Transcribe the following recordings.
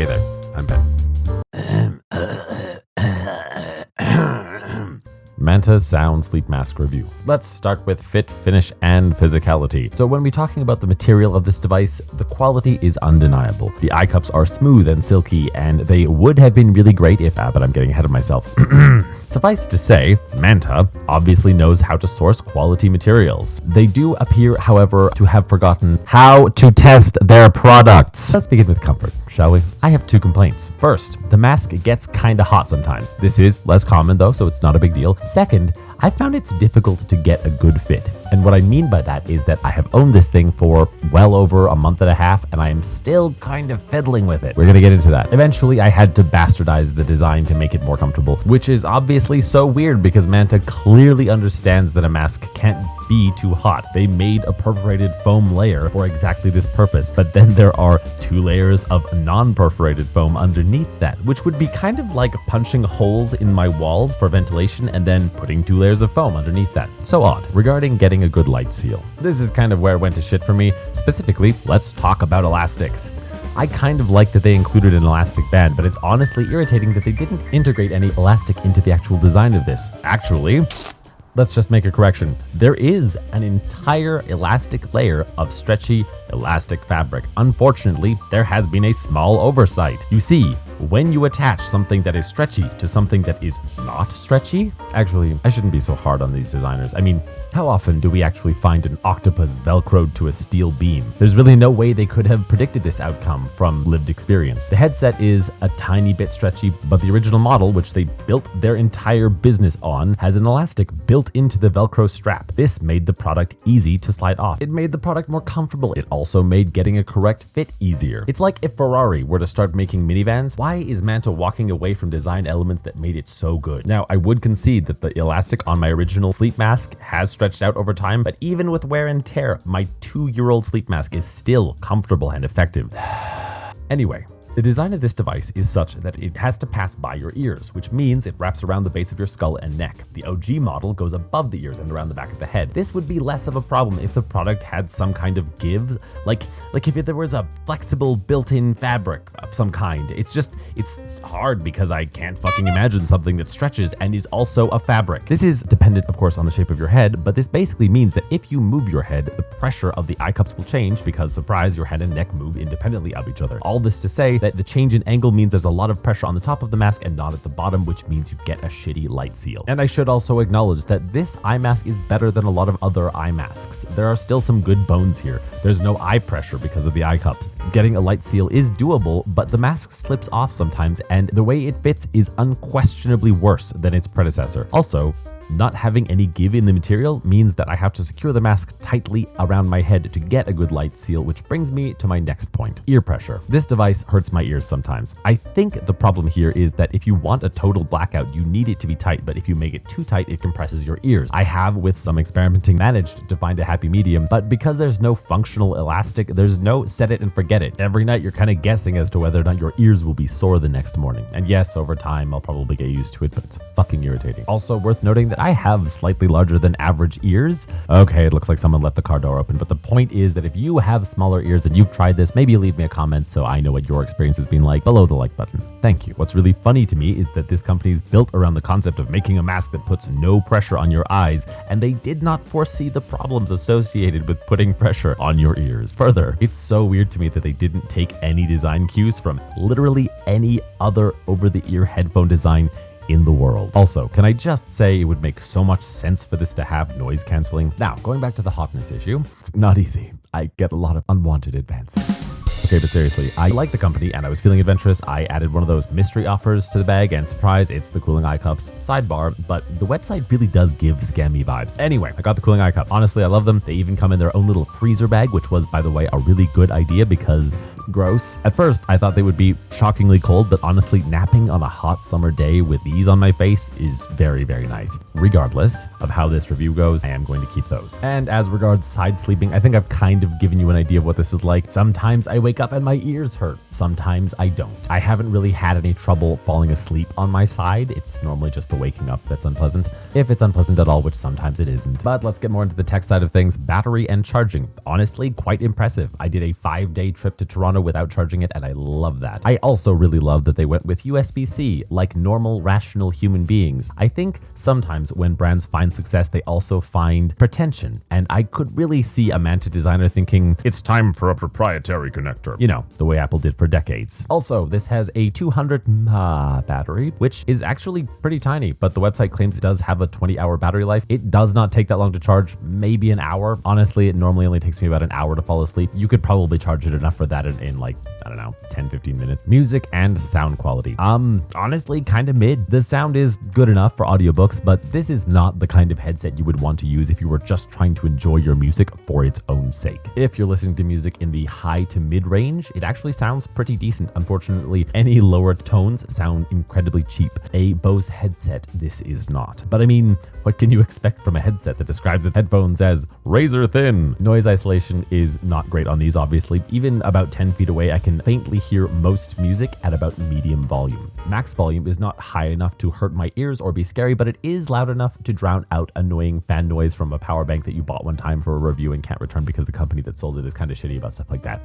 Hey there, I'm Ben. Manta Sound Sleep Mask review. Let's start with fit, finish, and physicality. So when we're talking about the material of this device, the quality is undeniable. The eye cups are smooth and silky, and they would have been really great if, but I'm getting ahead of myself. Suffice to say, Manta obviously knows how to source quality materials. They do appear, however, to have forgotten how to test their products. Let's begin with comfort, shall we? I have two complaints. First, the mask gets kinda hot sometimes. This is less common though, so it's not a big deal. Second, I found it's difficult to get a good fit. And what I mean by that is that I have owned this thing for well over a month and a half, and I am still kind of fiddling with it. We're gonna get into that. Eventually, I had to bastardize the design to make it more comfortable, which is obviously so weird because Manta clearly understands that a mask can't be too hot. They made a perforated foam layer for exactly this purpose, but then there are 2 layers of non-perforated foam underneath that, which would be kind of like punching holes in my walls for ventilation and then putting 2 layers of foam underneath that. So odd. Regarding getting a good light seal, this is kind of where it went to shit for me. Specifically, let's talk about elastics. I kind of like that they included an elastic band, but it's honestly irritating that they didn't integrate any elastic into the actual design of this. Actually, let's just make a correction. There is an entire elastic layer of stretchy elastic fabric. Unfortunately, there has been a small oversight. You see, when you attach something that is stretchy to something that is not stretchy, actually, I shouldn't be so hard on these designers. I mean, how often do we actually find an octopus velcroed to a steel beam? There's really no way they could have predicted this outcome from lived experience. The headset is a tiny bit stretchy, but the original model, which they built their entire business on, has an elastic built into the Velcro strap. This made the product easy to slide off. It made the product more comfortable. It also made getting a correct fit easier. It's like if Ferrari were to start making minivans, why is Manta walking away from design elements that made it so good? Now, I would concede that the elastic on my original sleep mask has stretched out over time, but even with wear and tear, my 2-year-old sleep mask is still comfortable and effective. Anyway, the design of this device is such that it has to pass by your ears, which means it wraps around the base of your skull and neck. The OG model goes above the ears and around the back of the head. This would be less of a problem if the product had some kind of give, like if there was a flexible built-in fabric of some kind. It's hard because I can't fucking imagine something that stretches and is also a fabric. This is dependent, of course, on the shape of your head, but this basically means that if you move your head, the pressure of the eye cups will change because, surprise, your head and neck move independently of each other. All this to say that the change in angle means there's a lot of pressure on the top of the mask and not at the bottom, which means you get a shitty light seal. And I should also acknowledge that this eye mask is better than a lot of other eye masks. There are still some good bones here. There's no eye pressure because of the eye cups. Getting a light seal is doable, but the mask slips off sometimes, and the way it fits is unquestionably worse than its predecessor. Also, not having any give in the material means that I have to secure the mask tightly around my head to get a good light seal, which brings me to my next point, ear pressure. This device hurts my ears sometimes. I think the problem here is that if you want a total blackout, you need it to be tight, but if you make it too tight, it compresses your ears. I have, with some experimenting, managed to find a happy medium, but because there's no functional elastic, there's no set it and forget it. Every night you're kind of guessing as to whether or not your ears will be sore the next morning. And yes, over time, I'll probably get used to it, but it's fucking irritating. Also worth noting that I have slightly larger than average ears. Okay, it looks like someone left the car door open, but the point is that if you have smaller ears and you've tried this, maybe leave me a comment so I know what your experience has been like below the like button. Thank you. What's really funny to me is that this company is built around the concept of making a mask that puts no pressure on your eyes, and they did not foresee the problems associated with putting pressure on your ears. Further, it's so weird to me that they didn't take any design cues from literally any other over-the-ear headphone design in the world. Also, can I just say it would make so much sense for this to have noise canceling? Now, going back to the hotness issue, it's not easy. I get a lot of unwanted advances. Okay, but seriously, I like the company and I was feeling adventurous. I added one of those mystery offers to the bag, and surprise, it's the cooling eye cups. Sidebar, but the website really does give scammy vibes. Anyway, I got the cooling eye cups. Honestly, I love them. They even come in their own little freezer bag, which was, by the way, a really good idea because gross. At first, I thought they would be shockingly cold, but honestly, napping on a hot summer day with these on my face is very, very nice. Regardless of how this review goes, I am going to keep those. And as regards side sleeping, I think I've kind of given you an idea of what this is like. Sometimes I wake up and my ears hurt. Sometimes I don't. I haven't really had any trouble falling asleep on my side. It's normally just the waking up that's unpleasant, if it's unpleasant at all, which sometimes it isn't. But let's get more into the tech side of things. Battery and charging. Honestly, quite impressive. I did a 5-day trip to Toronto without charging it, and I love that. I also really love that they went with USB-C, like normal, rational human beings. I think sometimes when brands find success, they also find pretension, and I could really see a Manta designer thinking, it's time for a proprietary connector. You know, the way Apple did for decades. Also, this has a 200 mAh battery, which is actually pretty tiny, but the website claims it does have a 20-hour battery life. It does not take that long to charge, maybe an hour. Honestly, it normally only takes me about an hour to fall asleep. You could probably charge it enough for that in like, I don't know, 10-15 minutes. Music and sound quality. Honestly, kind of mid. The sound is good enough for audiobooks, but this is not the kind of headset you would want to use if you were just trying to enjoy your music for its own sake. If you're listening to music in the high to mid range, it actually sounds pretty decent. Unfortunately, any lower tones sound incredibly cheap. A Bose headset, this is not. But I mean, what can you expect from a headset that describes its headphones as razor thin? Noise isolation is not great on these, obviously. Even about 10 feet away, I can faintly hear most music at about medium volume. Max volume is not high enough to hurt my ears or be scary, but it is loud enough to drown out annoying fan noise from a power bank that you bought one time for a review and can't return because the company that sold it is kind of shitty about stuff like that.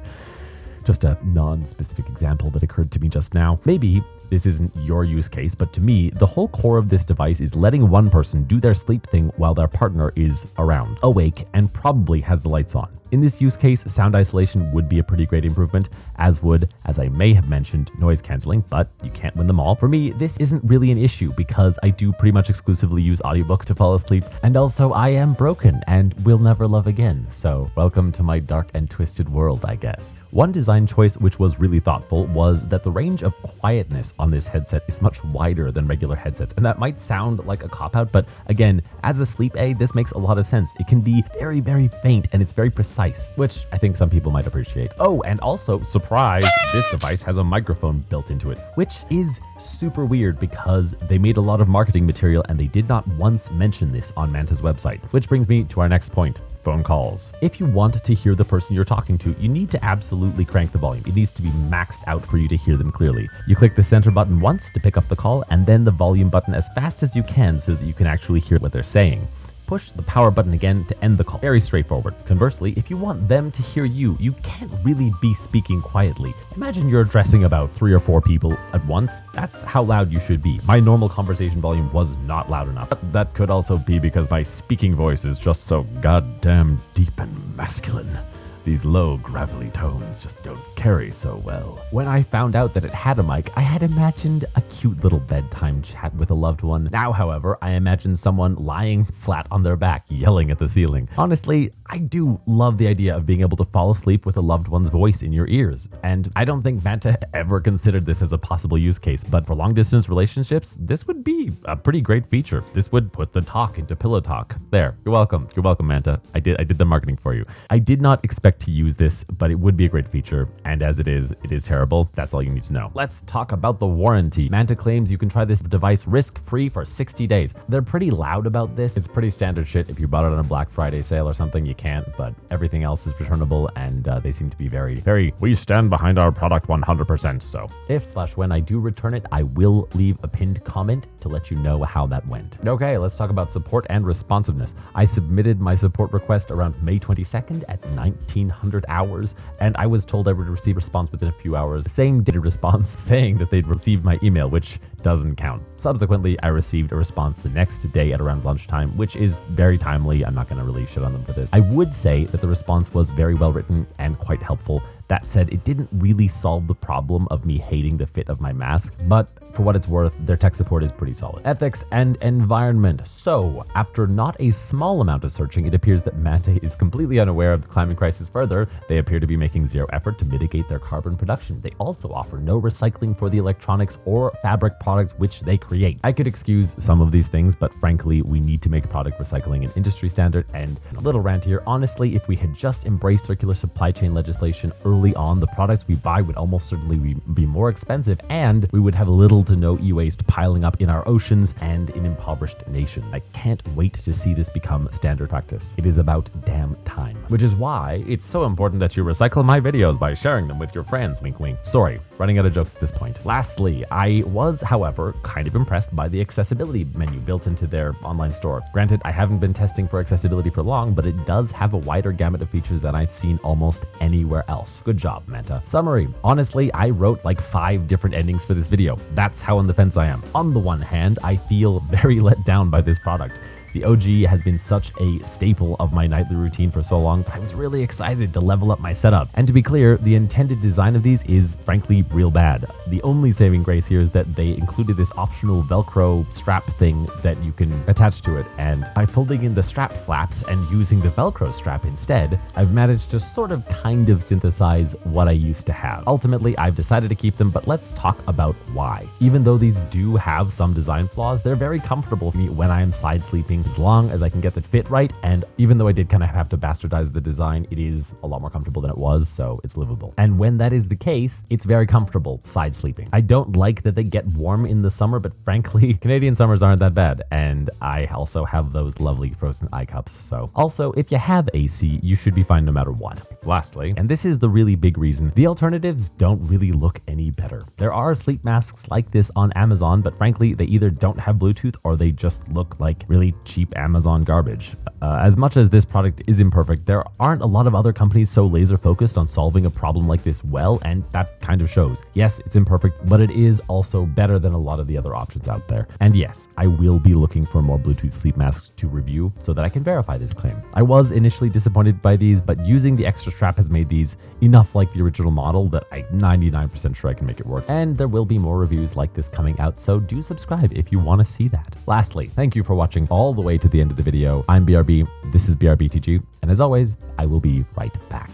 Just a non-specific example that occurred to me just now. Maybe this isn't your use case, but to me, the whole core of this device is letting one person do their sleep thing while their partner is around, awake, and probably has the lights on. In this use case, sound isolation would be a pretty great improvement, as would, as I may have mentioned, noise canceling, but you can't win them all. For me, this isn't really an issue because I do pretty much exclusively use audiobooks to fall asleep, and also I am broken and will never love again. So welcome to my dark and twisted world, I guess. One design choice which was really thoughtful was that the range of quietness on this headset is much wider than regular headsets, and that might sound like a cop-out, but again, as a sleep aid, this makes a lot of sense. It can be very, very faint, and it's very precise, which I think some people might appreciate. Oh, and also, surprise, this device has a microphone built into it, which is super weird because they made a lot of marketing material and they did not once mention this on Manta's website, which brings me to our next point. Phone calls. If you want to hear the person you're talking to, you need to absolutely crank the volume. It needs to be maxed out for you to hear them clearly. You click the center button once to pick up the call and then the volume button as fast as you can so that you can actually hear what they're saying. Push the power button again to end the call. Very straightforward. Conversely, if you want them to hear you, you can't really be speaking quietly. Imagine you're addressing about 3 or 4 people at once. That's how loud you should be. My normal conversation volume was not loud enough. But that could also be because my speaking voice is just so goddamn deep and masculine. These low, gravelly tones just don't carry so well. When I found out that it had a mic, I had imagined a cute little bedtime chat with a loved one. Now, however, I imagine someone lying flat on their back, yelling at the ceiling. Honestly, I do love the idea of being able to fall asleep with a loved one's voice in your ears. And I don't think Manta ever considered this as a possible use case, but for long-distance relationships, this would be a pretty great feature. This would put the talk into pillow talk. There, you're welcome. You're welcome, Manta. I did the marketing for you. I did not expect to use this, but it would be a great feature. And as it is terrible. That's all you need to know. Let's talk about the warranty. Manta claims you can try this device risk-free for 60 days. They're pretty loud about this. It's pretty standard shit. If you bought it on a Black Friday sale or something, you can't, but everything else is returnable, and they seem to be very, we stand behind our product 100%. So if/when I do return it, I will leave a pinned comment to let you know how that went. Okay, let's talk about support and responsiveness. I submitted my support request around May 22nd at 1900 hours, and I was told I would receive a response within a few hours. Same day response saying that they'd received my email, which doesn't count. Subsequently, I received a response the next day at around lunchtime, which is very timely. I'm not going to really shit on them for this. I would say that the response was very well written and quite helpful. That said, it didn't really solve the problem of me hating the fit of my mask, but for what it's worth, their tech support is pretty solid. Ethics and environment. So, after not a small amount of searching, it appears that Manta is completely unaware of the climate crisis. Further, they appear to be making zero effort to mitigate their carbon production. They also offer no recycling for the electronics or fabric products which they create. I could excuse some of these things, but frankly, we need to make product recycling an industry standard. And a little rant here, honestly, if we had just embraced circular supply chain legislation early on, the products we buy would almost certainly be more expensive, and we would have a little little to no e-waste piling up in our oceans and in impoverished nations. I can't wait to see this become standard practice. It is about damn time. Which is why it's so important that you recycle my videos by sharing them with your friends, wink wink. Sorry, running out of jokes at this point. Lastly, I was, however, kind of impressed by the accessibility menu built into their online store. Granted, I haven't been testing for accessibility for long, but it does have a wider gamut of features than I've seen almost anywhere else. Good job, Manta. Summary. Honestly, I wrote like 5 different endings for this video. That's how on the fence I am. On the one hand, I feel very let down by this product. The OG has been such a staple of my nightly routine for so long, I was really excited to level up my setup. And to be clear, the intended design of these is frankly real bad. The only saving grace here is that they included this optional Velcro strap thing that you can attach to it, and by folding in the strap flaps and using the Velcro strap instead, I've managed to sort of kind of synthesize what I used to have. Ultimately, I've decided to keep them, but let's talk about why. Even though these do have some design flaws, they're very comfortable for me when I am side sleeping, as long as I can get the fit right. And even though I did kind of have to bastardize the design, it is a lot more comfortable than it was, so it's livable. And when that is the case, it's very comfortable side sleeping. I don't like that they get warm in the summer, but frankly, Canadian summers aren't that bad. And I also have those lovely frozen eye cups. So also, if you have AC, you should be fine no matter what. Lastly, and this is the really big reason, the alternatives don't really look any better. There are sleep masks like this on Amazon, but frankly, they either don't have Bluetooth or they just look like really cheap Amazon garbage. As much as this product is imperfect, there aren't a lot of other companies so laser focused on solving a problem like this well, and that kind of shows. Yes, it's imperfect, but it is also better than a lot of the other options out there. And yes, I will be looking for more Bluetooth sleep masks to review so that I can verify this claim. I was initially disappointed by these, but using the extra strap has made these enough like the original model that I'm 99% sure I can make it work. And there will be more reviews like this coming out, so do subscribe if you want to see that. Lastly, thank you for watching all the way to the end of the video. I'm BRB, this is BRBTG, and as always, I will be right back.